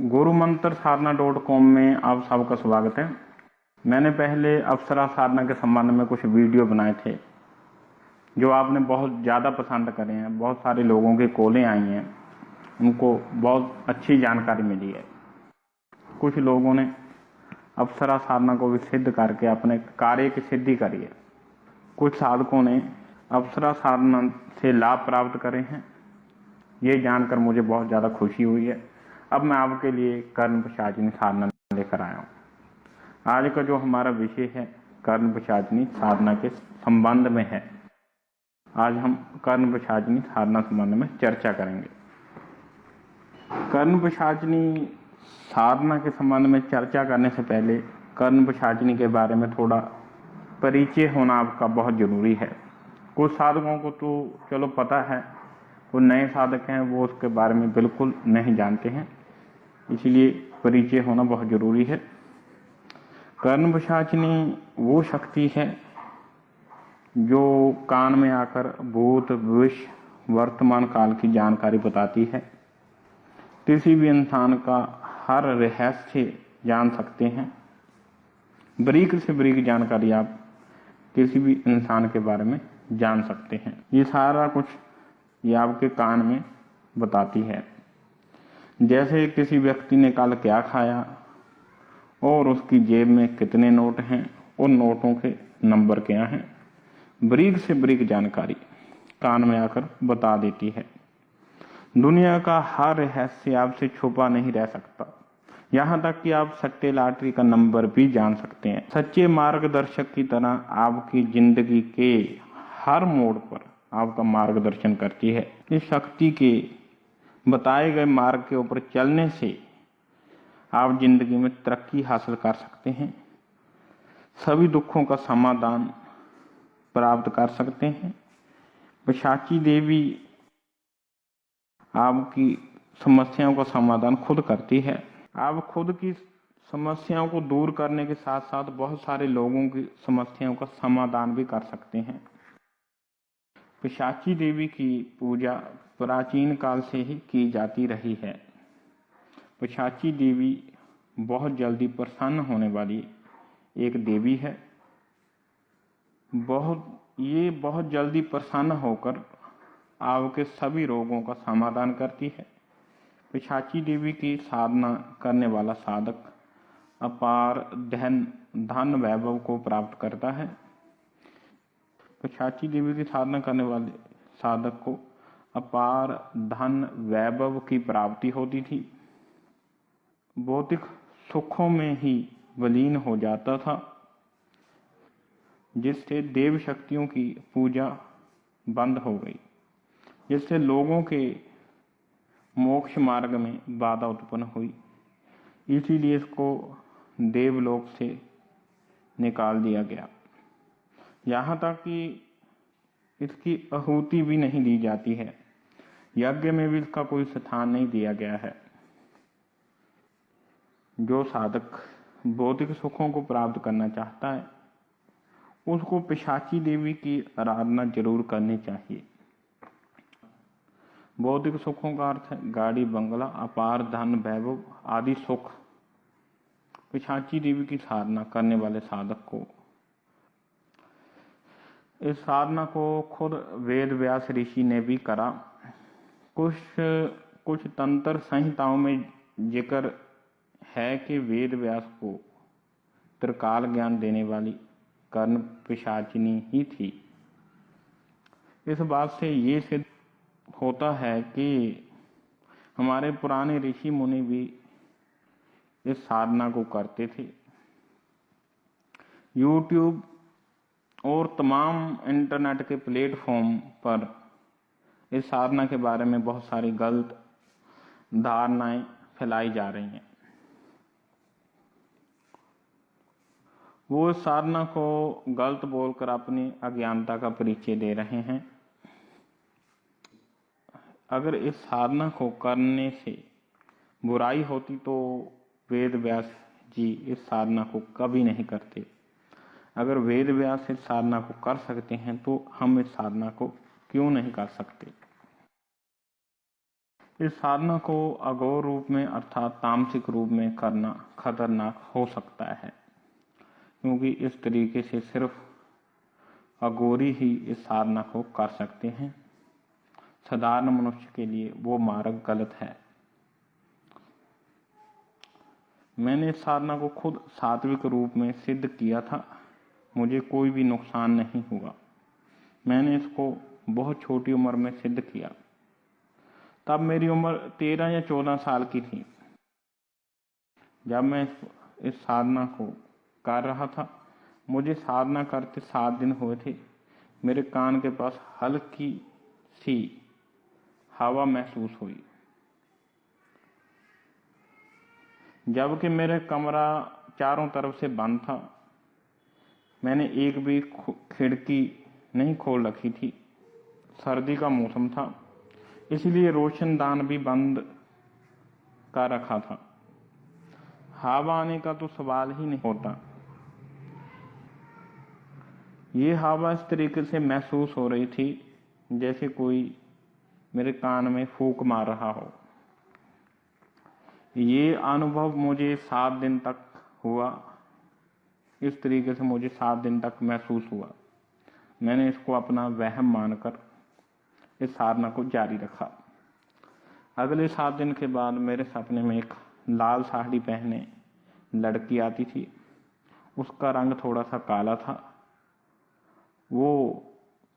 गुरुमंत्र साधना.com में आप सबका स्वागत है। मैंने पहले अप्सरा साधना के संबंध में कुछ वीडियो बनाए थे जो आपने बहुत ज़्यादा पसंद करे हैं। बहुत सारे लोगों की कॉलें आई हैं, उनको बहुत अच्छी जानकारी मिली है। कुछ लोगों ने अप्सरा साधना को भी सिद्ध करके अपने कार्य की सिद्धि करी है। कुछ साधकों ने अप्सरा साधना से लाभ प्राप्त करे हैं। ये जानकर मुझे बहुत ज़्यादा खुशी हुई है। अब मैं आपके लिए कर्ण पिशाचिनी साधना लेकर आया हूँ। आज का जो हमारा विषय है कर्ण पिशाचिनी साधना के संबंध में है। आज हम कर्ण पिशाचिनी साधना संबंध में चर्चा करेंगे। कर्ण पिशाचिनी साधना के संबंध में चर्चा करने से पहले कर्ण पिशाचिनी के बारे में थोड़ा परिचय होना आपका बहुत जरूरी है। कुछ साधकों को तो चलो पता है, कुछ नए साधक हैं वो उसके बारे में बिल्कुल नहीं जानते हैं, इसलिए परिचय होना बहुत जरूरी है। कर्ण पिशाचिनी वो शक्ति है जो कान में आकर भूत भविष्य वर्तमान काल की जानकारी बताती है। किसी भी इंसान का हर रहस्य जान सकते हैं। बारीक से बारीक जानकारी आप किसी भी इंसान के बारे में जान सकते हैं। ये सारा कुछ ये आपके कान में बताती है। जैसे किसी व्यक्ति ने कल क्या खाया और उसकी जेब में कितने नोट हैं, उन नोटों के नंबर क्या हैं, बारीक से बारीक जानकारी कान में आकर बता देती है। दुनिया का हर रहस्य आपसे छुपा नहीं रह सकता। यहाँ तक कि आप सट्टे लॉटरी का नंबर भी जान सकते हैं। सच्चे मार्गदर्शक की तरह आपकी जिंदगी के हर मोड़ पर आपका मार्गदर्शन करती है। इस शक्ति के बताए गए मार्ग के ऊपर चलने से आप जिंदगी में तरक्की हासिल कर सकते हैं, सभी दुखों का समाधान प्राप्त कर सकते हैं। पिशाची देवी आपकी समस्याओं का समाधान खुद करती है। आप खुद की समस्याओं को दूर करने के साथ साथ बहुत सारे लोगों की समस्याओं का समाधान भी कर सकते हैं। पिशाची देवी की पूजा प्राचीन काल से ही की जाती रही है। पिशाची देवी बहुत जल्दी प्रसन्न होने वाली एक देवी है। बहुत जल्दी प्रसन्न होकर आपके सभी रोगों का समाधान करती है। पिशाची देवी की साधना करने वाला साधक अपार धन वैभव को प्राप्त करता है। पिशाची देवी की साधना करने वाले साधक को अपार धन वैभव की प्राप्ति होती थी। भौतिक सुखों में ही विलीन हो जाता था, जिससे देव शक्तियों की पूजा बंद हो गई, जिससे लोगों के मोक्ष मार्ग में बाधा उत्पन्न हुई। इसीलिए इसको देवलोक से निकाल दिया गया। यहाँ तक कि इसकी आहुति भी नहीं दी जाती है, यज्ञ में भी इसका कोई स्थान नहीं दिया गया है। जो साधक भौतिक सुखों को प्राप्त करना चाहता है उसको पिशाची देवी की आराधना जरूर करनी चाहिए। भौतिक सुखों का अर्थ है गाड़ी बंगला, अपार धन वैभव आदि सुख। पिशाची देवी की साधना करने वाले साधक को इस साधना को खुद वेद व्यास ऋषि ने भी करा। कुछ तंत्र संहिताओं में जिक्र है कि वेद व्यास को त्रिकाल ज्ञान देने वाली कर्ण पिशाचिनी ही थी। इस बात से ये सिद्ध होता है कि हमारे पुराने ऋषि मुनि भी इस साधना को करते थे। YouTube और तमाम इंटरनेट के प्लेटफॉर्म पर इस साधना के बारे में बहुत सारी गलत धारणाएं फैलाई जा रही हैं। वो इस साधना को गलत बोलकर अपनी अज्ञानता का परिचय दे रहे हैं। अगर इस साधना को करने से बुराई होती तो वेद व्यास जी इस साधना को कभी नहीं करते। अगर वेद व्यास इस साधना को कर सकते हैं तो हम इस साधना को क्यों नहीं कर सकते। इस साधना को अघोर रूप में अर्थात तामसिक रूप में करना खतरनाक हो सकता है, क्योंकि इस तरीके से सिर्फ अघोरी ही इस साधना को कर सकते हैं। साधारण मनुष्य के लिए वो मार्ग गलत है। मैंने इस साधना को खुद सात्विक रूप में सिद्ध किया था, मुझे कोई भी नुकसान नहीं हुआ। मैंने इसको बहुत छोटी उम्र में सिद्ध किया, तब मेरी उम्र 13 या 14 साल की थी। जब मैं इस साधना को कर रहा था, मुझे साधना करते 7 दिन हुए थे। मेरे कान के पास हल्की सी हवा महसूस हुई, जबकि मेरा कमरा चारों तरफ से बंद था। मैंने एक भी खिड़की नहीं खोल रखी थी। सर्दी का मौसम था, इसलिए रोशनदान भी बंद कर रखा था। हवा आने का तो सवाल ही नहीं होता। ये हवा इस तरीके से महसूस हो रही थी जैसे कोई मेरे कान में फूंक मार रहा हो। ये अनुभव मुझे 7 दिन तक हुआ। इस तरीके से मुझे 7 दिन तक महसूस हुआ। मैंने इसको अपना वहम मानकर इस साधना को जारी रखा। अगले 7 दिन के बाद मेरे सपने में एक लाल साड़ी पहने लड़की आती थी। उसका रंग थोड़ा सा काला था, वो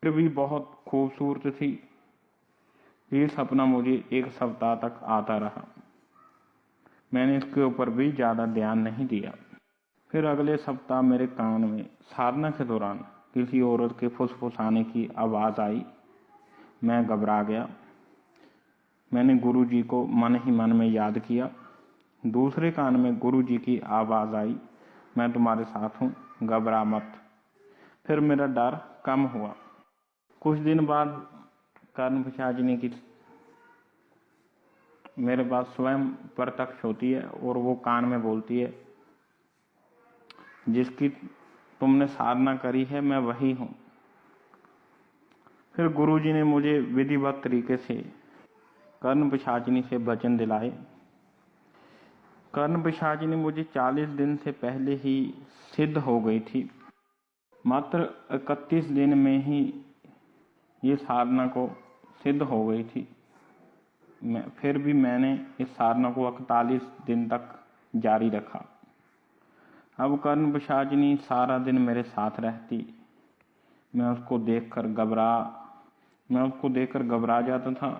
फिर भी बहुत खूबसूरत थी। ये सपना मुझे 1 सप्ताह तक आता रहा। मैंने इसके ऊपर भी ज़्यादा ध्यान नहीं दिया। फिर अगले सप्ताह मेरे कान में साधना के दौरान किसी औरत के फुसफुसाने की आवाज़ आई। मैं घबरा गया। मैंने गुरुजी को मन ही मन में याद किया। दूसरे कान में गुरुजी की आवाज़ आई, मैं तुम्हारे साथ हूँ, घबरा मत। फिर मेरा डर कम हुआ। कुछ दिन बाद कर्ण पिशाचिनी की मेरे पास स्वयं प्रत्यक्ष होती है और वो कान में बोलती है, जिसकी तुमने साधना करी है मैं वही हूँ। फिर गुरुजी ने मुझे विधिवत तरीके से कर्ण पिशाचिनी से वचन दिलाए। कर्ण पिशाचिनी मुझे 40 दिन से पहले ही सिद्ध हो गई थी। मात्र 31 दिन में ही ये साधना को सिद्ध हो गई थी। फिर भी मैंने इस साधना को 41 दिन तक जारी रखा। अब कर्ण पिशाचिनी सारा दिन मेरे साथ रहती। मैं उसको देखकर घबरा जाता था।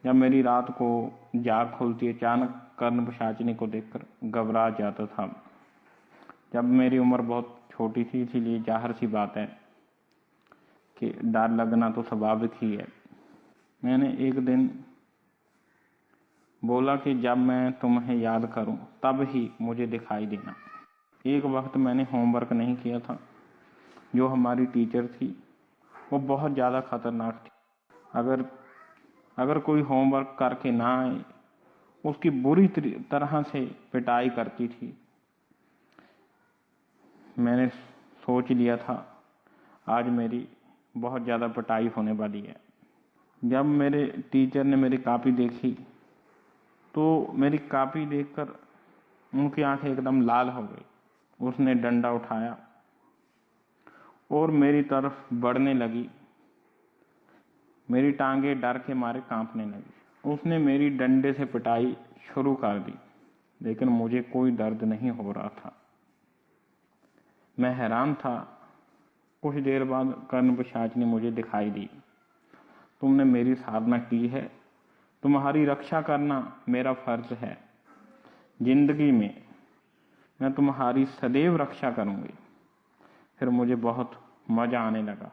जब मेरी रात को जाग खुलती, अचानक कर्ण पिशाचिनी को देखकर घबरा जाता था। जब मेरी उम्र बहुत छोटी थी, इसीलिए जाहिर सी बात है कि डर लगना तो स्वाभाविक ही है। मैंने एक दिन बोला कि जब मैं तुम्हें याद करूं तब ही मुझे दिखाई देना। एक वक्त मैंने होमवर्क नहीं किया था। जो हमारी टीचर थी वो बहुत ज़्यादा खतरनाक थी। अगर कोई होमवर्क करके ना आए, उसकी बुरी तरह से पिटाई करती थी। मैंने सोच लिया था आज मेरी बहुत ज़्यादा पिटाई होने वाली है। जब मेरे टीचर ने मेरी कॉपी देखी तो मेरी कॉपी देखकर उनकी आंखें एकदम लाल हो गई। उसने डंडा उठाया और मेरी तरफ बढ़ने लगी। मेरी टांगें डर के मारे कांपने लगी। उसने मेरी डंडे से पिटाई शुरू कर दी, लेकिन मुझे कोई दर्द नहीं हो रहा था। मैं हैरान था। कुछ देर बाद कर्ण पिशाचिनी मुझे दिखाई दी। तुमने मेरी साधना की है, तुम्हारी रक्षा करना मेरा फर्ज है। जिंदगी में मैं तुम्हारी सदैव रक्षा करूंगी। फिर मुझे बहुत मजा आने लगा।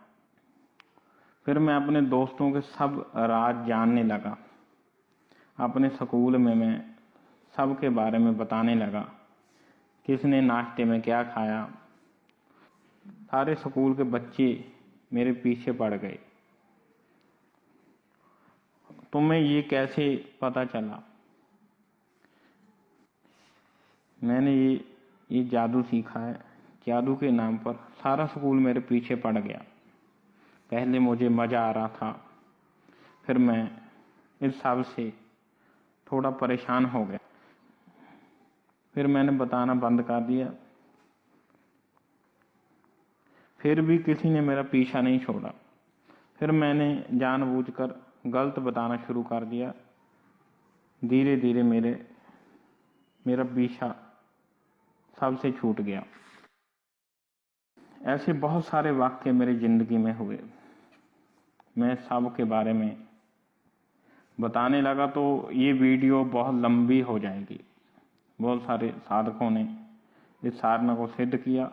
फिर मैं अपने दोस्तों के सब राज जानने लगा। अपने स्कूल में मैं सबके बारे में बताने लगा, किसने नाश्ते में क्या खाया। सारे स्कूल के बच्चे मेरे पीछे पड़ गए। तुम्हें ये कैसे पता चला? मैंने ये जादू सीखा है। जादू के नाम पर सारा स्कूल मेरे पीछे पड़ गया। पहले मुझे मज़ा आ रहा था, फिर मैं इस सब से थोड़ा परेशान हो गया। फिर मैंने बताना बंद कर दिया। फिर भी किसी ने मेरा पीछा नहीं छोड़ा। फिर मैंने जानबूझकर गलत बताना शुरू कर दिया। धीरे धीरे मेरा पीछा सबसे छूट गया। ऐसे बहुत सारे वाक्य मेरी ज़िंदगी में हुए। मैं सब के बारे में बताने लगा तो ये वीडियो बहुत लंबी हो जाएगी। बहुत सारे साधकों ने इस साधना को सिद्ध किया।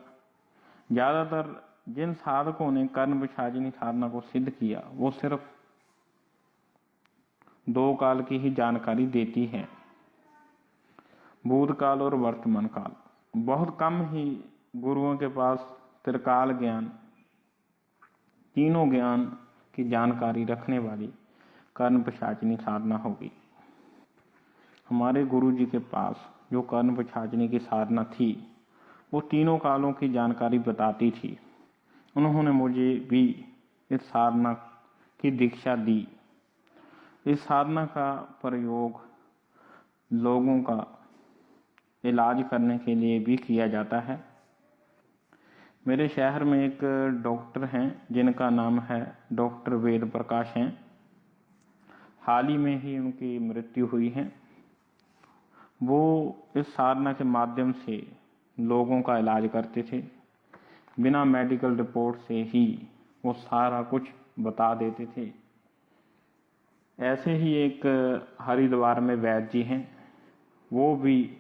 ज़्यादातर जिन साधकों ने कर्म विसाजिनी साधना को सिद्ध किया वो सिर्फ 2 काल की ही जानकारी देती है, भूतकाल और वर्तमान काल। बहुत कम ही गुरुओं के पास त्रिकाल ज्ञान, तीनों ज्ञान की जानकारी रखने वाली कर्म पिशाचिनी साधना होगी। हमारे गुरु जी के पास जो कर्म पिशाचिनी की साधना थी वो तीनों कालों की जानकारी बताती थी। उन्होंने मुझे भी इस साधना की दीक्षा दी। इस साधना का प्रयोग लोगों का इलाज करने के लिए भी किया जाता है। मेरे शहर में एक डॉक्टर हैं जिनका नाम है डॉक्टर वेद प्रकाश हैं। हाल ही में ही उनकी मृत्यु हुई है। वो इस साधना के माध्यम से लोगों का इलाज करते थे। बिना मेडिकल रिपोर्ट से ही वो सारा कुछ बता देते थे। ऐसे ही एक हरिद्वार में वैद्य जी हैं, वो भी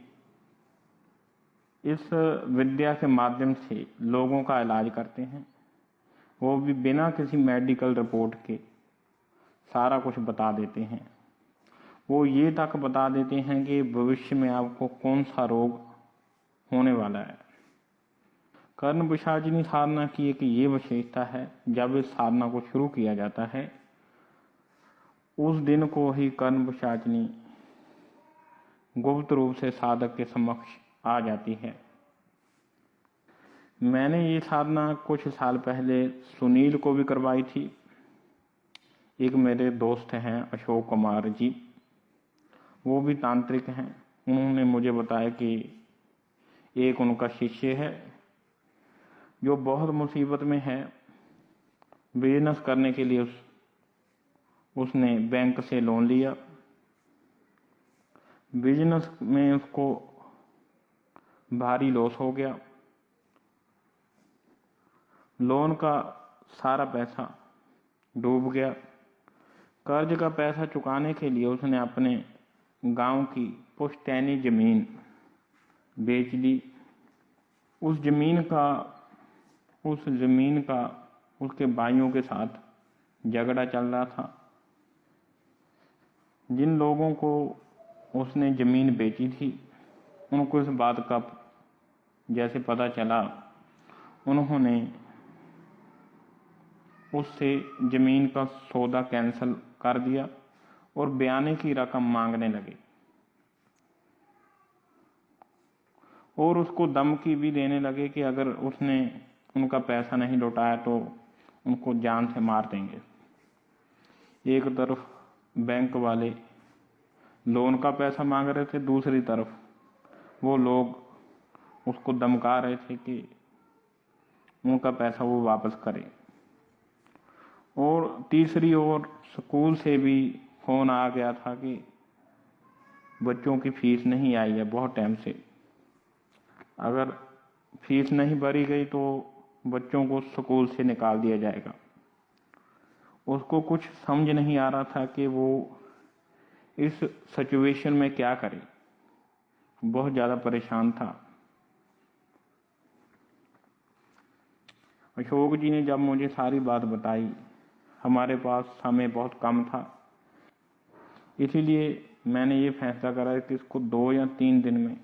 इस विद्या के माध्यम से लोगों का इलाज करते हैं। वो भी बिना किसी मेडिकल रिपोर्ट के सारा कुछ बता देते हैं। वो ये तक बता देते हैं कि भविष्य में आपको कौन सा रोग होने वाला है। कर्म पिशाचिनी साधना की एक ये विशेषता है, जब इस साधना को शुरू किया जाता है उस दिन को ही कर्म पिशाचिनी गुप्त रूप से साधक के समक्ष आ जाती है। मैंने ये साधना कुछ साल पहले सुनील को भी करवाई थी। एक मेरे दोस्त हैं अशोक कुमार जी, वो भी तांत्रिक हैं। उन्होंने मुझे बताया कि एक उनका शिष्य है जो बहुत मुसीबत में है। बिजनेस करने के लिए उसने बैंक से लोन लिया। बिजनेस में उसको भारी लॉस हो गया। लोन का सारा पैसा डूब गया। कर्ज का पैसा चुकाने के लिए उसने अपने गांव की पुश्तैनी जमीन बेच दी। उस जमीन का उसके भाइयों के साथ झगड़ा चल रहा था। जिन लोगों को उसने ज़मीन बेची थी उनको इस बात का जैसे पता चला, उन्होंने उससे ज़मीन का सौदा कैंसिल कर दिया और बयाने की रकम मांगने लगे और उसको धमकी भी देने लगे कि अगर उसने उनका पैसा नहीं लौटाया तो उनको जान से मार देंगे। एक तरफ बैंक वाले लोन का पैसा मांग रहे थे, दूसरी तरफ वो लोग उसको धमका रहे थे कि उनका पैसा वो वापस करे। और तीसरी ओर स्कूल से भी फ़ोन आ गया था कि बच्चों की फ़ीस नहीं आई है बहुत टाइम से, अगर फीस नहीं भरी गई तो बच्चों को स्कूल से निकाल दिया जाएगा। उसको कुछ समझ नहीं आ रहा था कि वो इस सिचुएशन में क्या करे। बहुत ज़्यादा परेशान था। अशोक जी ने जब मुझे सारी बात बताई, हमारे पास समय बहुत कम था, इसीलिए मैंने ये फैसला करा कि इसको 2 या 3 दिन में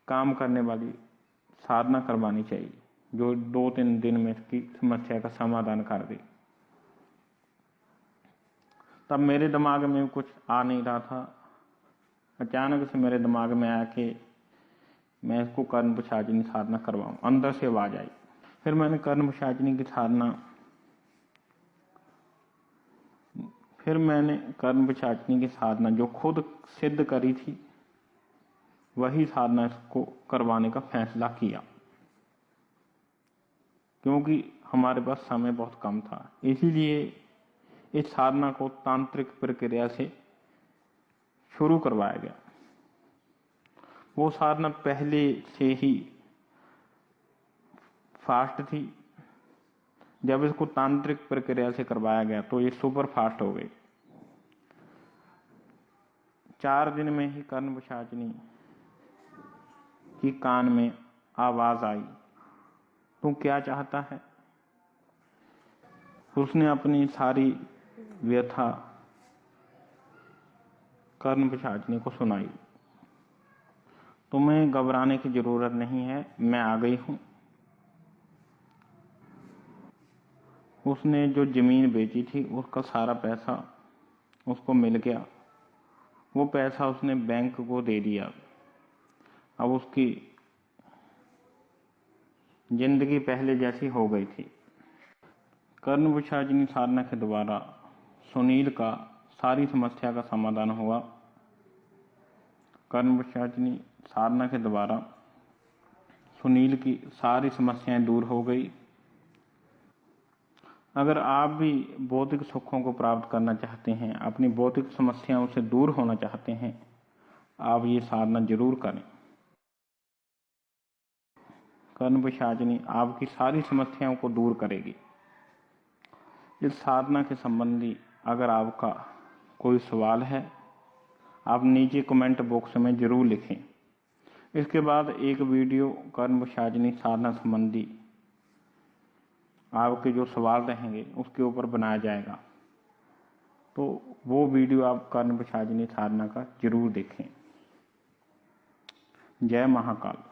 काम करने वाली साधना करवानी चाहिए, जो 2-3 दिन में इसकी समस्या का समाधान कर दे। तब मेरे दिमाग में कुछ आ नहीं रहा था। अचानक से मेरे दिमाग में आया कि मैं इसको कर्म पिशाचिनी साधना करवाऊं। अंदर से आवाज आई। फिर मैंने कर्म पिशाचिनी की साधना फिर मैंने कर्म पिशाचिनी की साधना जो खुद सिद्ध करी थी वही साधना इसको करवाने का फैसला किया, क्योंकि हमारे पास समय बहुत कम था। इसीलिए इस साधना को तांत्रिक प्रक्रिया से शुरू करवाया गया। वो साधना पहले से ही फास्ट थी, जब इसको तांत्रिक प्रक्रिया से करवाया गया तो ये सुपर फास्ट हो गई। 4 दिन में ही कर्ण पिशाचिनी की कान में आवाज आई, तू क्या चाहता है। उसने अपनी सारी व्यथा कर्ण पिशाचिनी को सुनाई। तुम्हें घबराने की जरूरत नहीं है, मैं आ गई हूं। उसने जो जमीन बेची थी उसका सारा पैसा उसको मिल गया। वो पैसा उसने बैंक को दे दिया। अब उसकी जिंदगी पहले जैसी हो गई थी। कर्ण पिशाचिनी साधना के द्वारा सुनील का सारी समस्या का समाधान हुआ। कर्ण पिशाचिनी साधना के द्वारा सुनील की सारी समस्याएं दूर हो गई। अगर आप भी भौतिक सुखों को प्राप्त करना चाहते हैं, अपनी भौतिक समस्याओं से दूर होना चाहते हैं, आप ये साधना जरूर करें। कर्ण पिशाचिनी आपकी सारी समस्याओं को दूर करेगी। इस साधना के संबंधी अगर आपका कोई सवाल है, आप नीचे कमेंट बॉक्स में जरूर लिखें। इसके बाद एक वीडियो कर्ण पिशाचिनी साधना संबंधी आपके जो सवाल रहेंगे उसके ऊपर बनाया जाएगा, तो वो वीडियो आप कर्ण पिशाचिनी साधना का जरूर देखें। जय महाकाल।